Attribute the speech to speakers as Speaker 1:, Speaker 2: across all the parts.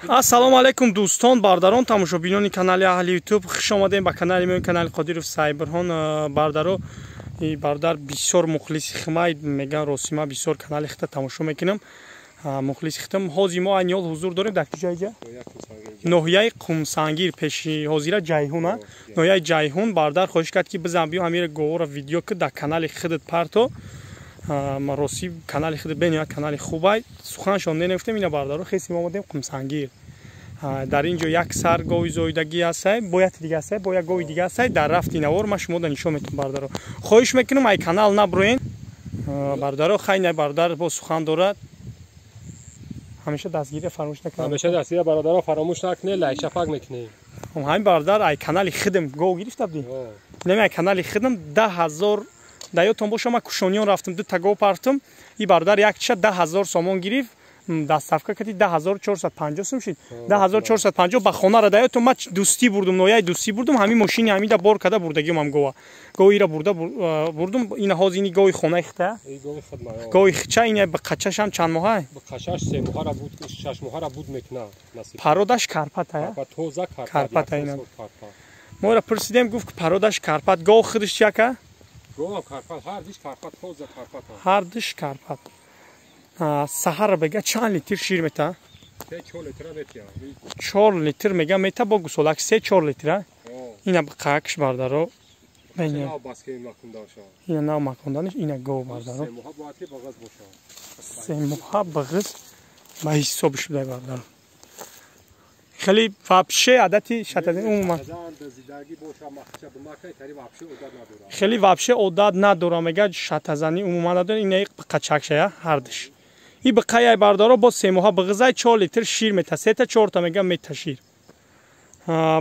Speaker 1: Ассалому алайкум дӯстон, бардарон, тамошобинони канали Аҳли Ютуб. Хуш омадем ба канали меон, канали Қодиров Сайбирҳон. Бардаро бардар бисёр мухлиси химай меган росима бисёр канали хита тамошо мекунам. Мухлиси хитам ҳозир мо айниол ҳузур дорем дар куҷа ҷа? Ноҳияи Қумсангир пеши ҳозира ҷайҳуна. Ноҳияи ҷайҳун бардар хоҳиш кард ки бизан биё ҳамира говора видео ки дар канали хидат парто. Роси канали хида бениҳоят канали хубай. Суханшон ненефтем ина бардаро хеси мо омадем Қумсангир. Дар ин ҷо як сар гови зоидагӣ ҳастай, бо як дига ҳастай, бо як гови дига ҳастай. Дар рафти навор ма шумода нишон метавонам бардаро. Хоҳиш мекунам ай канал наброен. Бардаро хайна бардар бо сухан дорад. ҳамеша дастгирӣ фаромӯш накунед.
Speaker 2: ҳамеша дастгирӣ бародаро фаромӯш накунед, лайк шафак мекунед.
Speaker 1: ҳамин бардар ай канали хидам гов гирифта будӣ. Нема ай канали хидам 10000 даётон боша ма кушониён рафтам ду тагов партам. И бардар як чиша 10000 сомон гириф. Дастафка кати 10450 сум шид. 10450 ба хона ра даётон ма дӯстӣ бурдум, нояи дӯстӣ бурдум, ҳамин машини ҳамида бор када бурдагим ам гова. Говира бурдум, ина ҳозини гови хонаи хита.
Speaker 2: Гови хидма.
Speaker 1: Гови хича ина ба қачаш ам чанд моҳа?
Speaker 2: Ба қачаш 3 моҳа ра буд, 6 моҳа ра буд мекуна.
Speaker 1: Пародаш Карпата я?
Speaker 2: Тоза
Speaker 1: Карпата ина. Мора пурсидем гуфт пародаш Карпат, гов хидиш яка?
Speaker 2: Гов Карпат, ҳар диш Карпат, тоза Карпат.
Speaker 1: Ҳар диш Карпат. Саҳар бега чанд литр шир мета?
Speaker 2: 3-4 литр метя.
Speaker 1: 4 литр мега мета бо гусолак 3-4 литр. Ина бақакш бардаро.
Speaker 2: Ина баски макундаша.
Speaker 1: Ина нав макунданиш ина гов бардаро.
Speaker 2: 3 моҳа бояд ки багаз боша.
Speaker 1: 3 моҳа багаз ба ҳисоб шуда бардаро. خیلی вообще عادتی شتازنی عموما خیلی вообще عادت نداره میگه شتازنی عموما نداره این یک قچکشه هردش این بقیه بردارو با 3 ماه بغذای 4 لیتر شیر میته 3 تا 4 تا میگه میته شیر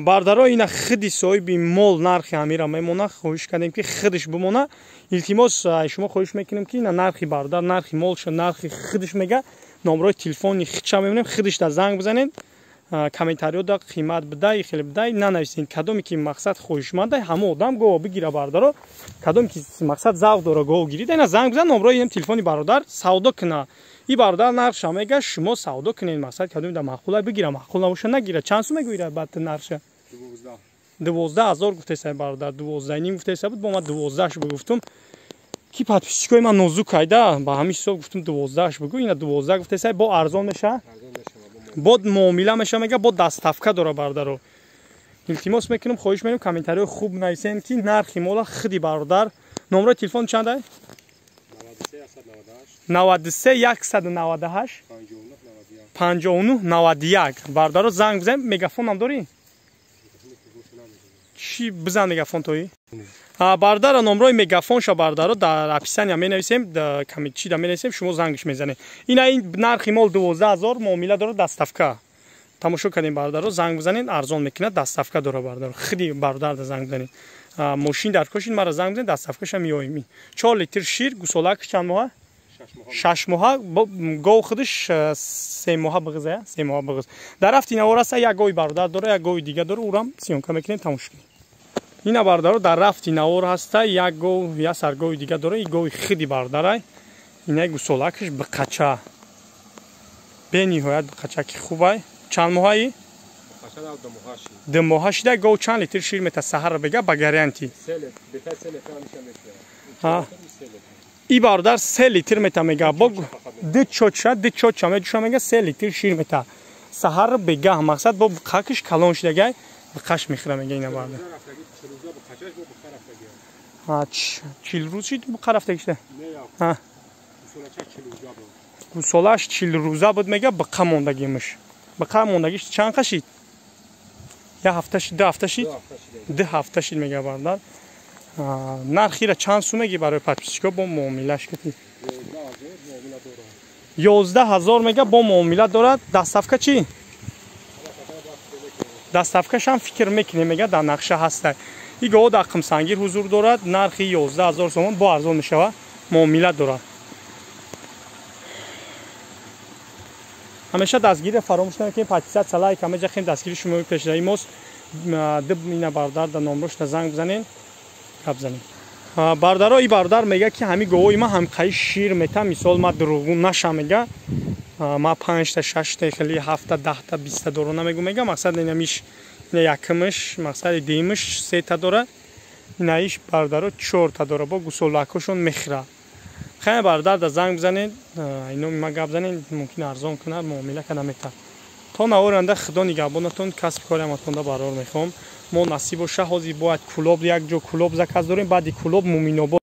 Speaker 1: بردارو این خودی صاحب مول نرخ امیرا میمونه خواهش کردیم که خودش بمونه التماس شما خواهش میکنیم که این نرخی بردار نرخی مولش نرخی خودش میگه نمره تلفنی خودش میمونیم خودش در زنگ بزنید комментариё да қимат бидай хеле бидай нанависин кадоме ки мақсад хоҳишманда ҳама одам гов бигира бардаро кадоме ки мақсад завқ дора гов гирида ина занг бизан номрои ин телефони бародар савдо куна и бародар нарша мега шумо савдо кунед мақсад кадоме да маъқула бигира маъқул набоша нагира чанд сум мегӯира бад нарша 12000 гуфтеса бародар 12500 гуфтеса буд бо ма 12000 бигуфтум ки подписчикои ман нозук айда ба ҳамин ҳисоб гуфтум 12000 бигӯ ина 12 гуфтеса бо арзон меша бод муомила меша мега бо дастафка дора бардаро илтимос мекунам хоҳиш менам комментариё хуб нависен ки нархи мола худи бародар номрои телефон чанд ай 93 198 59 91 бардаро занг бизан мегафон ам дорӣ чӣ бизан мегафон тои бардаро номрои мегафонша бардаро дар описания менависем чӣ да менависем шумо зангиш мезанед ина ин нархи мол 12000 муомила дора дастафка тамошо кардем бардаро занг бизанед арзон мекунад дастафка дора бардаро худи бародар да занг бизанед мошин дар кошин мара занг бизанед дастафкаша миёем 4 литр шир гусолак чанд моҳа 6 моҳа гов худиш 3 моҳа бигъза 3 моҳа бигъз дар рафти навор аста як гови бародар дора як гови дига дора урам сиёнка мекунем тамошо кунем ина бардаро дар рафти навор ҳаста як гов я саргови дига дора ин гови худи бародарай ина гусолакаш биқача бениҳоят биқачаки хубай чанд моҳаи 2 моҳа шида гов чанд литр шир мета саҳар бега ба гарантӣ и бардар 3 литр мета мега бо ду чоча медуша мега 3 литр шир мета саҳар бега мақсад бо биқакаш калон шидагай биқаш мехӯра мега ина бардар чил рӯз шид буқа рафта гишта гусолаш чил рӯза буд мега биқа мондагимаш биқа мондагиш чанд қашид я ҳафта шид 2 ҳафта шид 2 ҳафта шид мега бардар нархира чанд сум меги барои подписчико бо муомилаш кати 11000 мега бо муомила дорад дастафка чӣ дастафкашам фикр мекунем мега дар нақша ҳаста и гов дар Қумсангир ҳузур дорад нархи 11000 сомон бо арзон мешава муомила дорад ҳамеша дастгирӣ фаромӯш накунем подписатсия лайк ҳама ҷа хем дастгирӣ шумои пешдаи мост ина бардар да номрошна занг бизанед гап занед бардаро и бардар мега ки ҳами говои ма ҳамқаи шир мета мисол ма дуруғун наша мега ма 5 та 6 та хели 7 та 10 та 20 та дора намегу мега мақсад инамиш ина якмиш мақсади демиш 3 та дора инаиш бардаро 4 та дора бо гусолакошон мехра хай бардар да занг бзанед ино ма гап занед мумкин арзон кунад муомила кана мета то наоранда худо нигабонатон касб кораматон да барор мехом мо насиб боша ҳозир бояд кулоб як ҷо кулоб заказ дорем баъди кулоб муминобод